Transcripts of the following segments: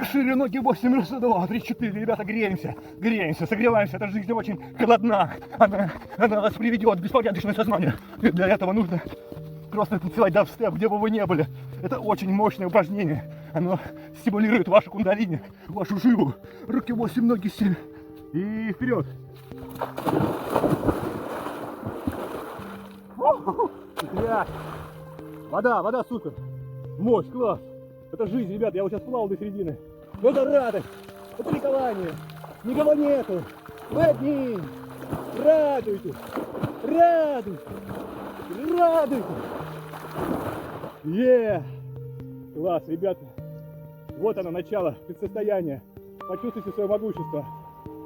Шире ноги 8 раз, 2, 3, 4. Ребята, греемся, согреваемся. Эта жизнь очень холодна. Она вас приведет в беспорядочное сознание. И для этого нужно просто танцевать дабстеп, где бы вы ни были. Это очень мощное упражнение. Оно стимулирует вашу кундалини, вашу жилу. Руки 8, ноги 7. И вперед. Вода, супер. Мощь, класс. Это жизнь, ребят, я вот сейчас плавал до середины. Это радость, это ликование. Никого нету. Вы одни. Радуйтесь. Класс, ребята. Вот оно, начало предсостояния. Почувствуйте свое могущество,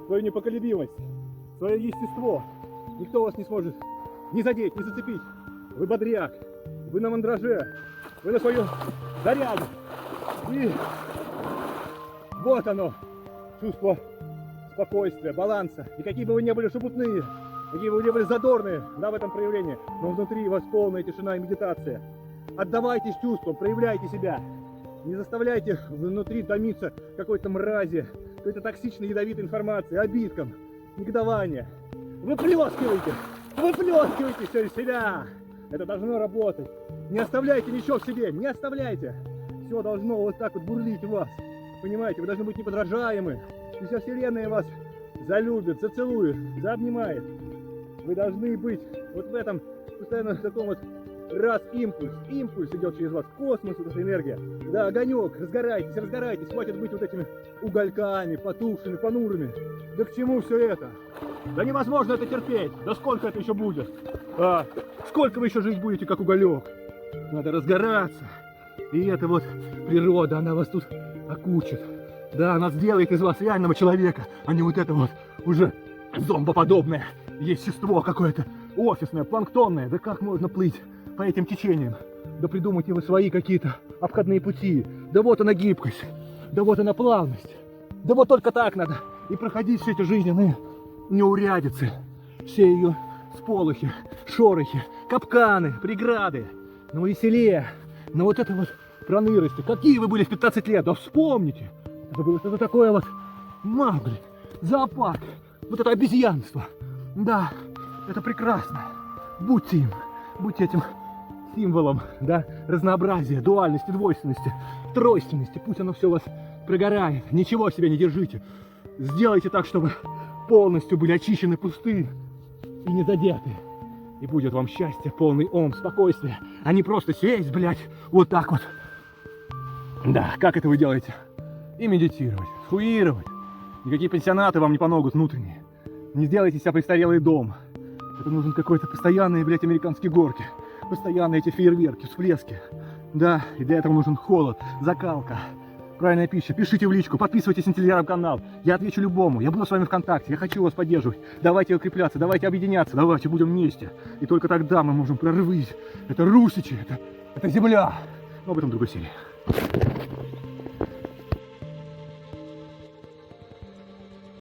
свою непоколебимость, свое естество. Никто вас не сможет ни задеть, ни зацепить. Вы бодряк, вы на мандраже, вы на своем заряде. И вот оно, чувство спокойствия, баланса. И какие бы вы ни были шебутные, какие бы вы ни были задорные, да, в этом проявлении, но внутри вас полная тишина и медитация. Отдавайтесь чувствам, проявляйте себя. Не заставляйте внутри томиться какой-то мрази, какой-то токсичной, ядовитой информации, обидкам, негодования. Выплескивайте все из себя. Это должно работать. Не оставляйте ничего в себе, не оставляйте. Все должно вот так вот бурлить в вас. Понимаете, вы должны быть неподражаемы. И вся вселенная вас залюбит, зацелует, заобнимает. Вы должны быть вот в этом постоянно таком вот раз импульс идет через вас, космос, вот эта энергия. Да, огонек, разгорайтесь, хватит быть вот этими угольками, потухшими, понурыми. Да к чему все это? Да невозможно это терпеть, да сколько это еще будет? Сколько вы еще жить будете, как уголек? Надо разгораться. И эта вот природа, она вас тут окучит. Да, она сделает из вас реального человека, а не вот это вот уже зомбоподобное естество какое-то, офисное, планктонное. Да как можно плыть по этим течениям? Да придумайте вы свои какие-то обходные пути. Да вот она гибкость, да вот она плавность. Да вот только так надо и проходить все эти жизненные неурядицы, все ее сполохи, шорохи, капканы, преграды. Но веселее, но вот это вот пронырости. Какие вы были в 15 лет? Да вспомните. Это было что-то такое вот, блин, зоопарк, вот это обезьянство. Да, это прекрасно. Будьте им, будьте этим символом, да, разнообразия, дуальности, двойственности, тройственности. Пусть оно все у вас прогорает. Ничего себе не держите. Сделайте так, чтобы полностью были очищены, пусты и не задеты. И будет вам счастье, полный ум, спокойствие, а не просто сесть, блядь, вот так вот. Да, как это вы делаете? И медитировать, схуировать. Никакие пенсионаты вам не помогут внутренние. Не сделайте себя престарелый дом. Это нужен какой-то постоянные, блядь, американские горки. Постоянные эти фейерверки, всплески. Да, и для этого нужен холод, закалка, правильная пища. Пишите в личку, подписывайтесь на телеграм-канал. Я отвечу любому, я буду с вами в контакте, я хочу вас поддерживать. Давайте укрепляться, давайте объединяться, давайте будем вместе. И только тогда мы можем прорвать. Это русичи, это земля. Но об этом в другой серии.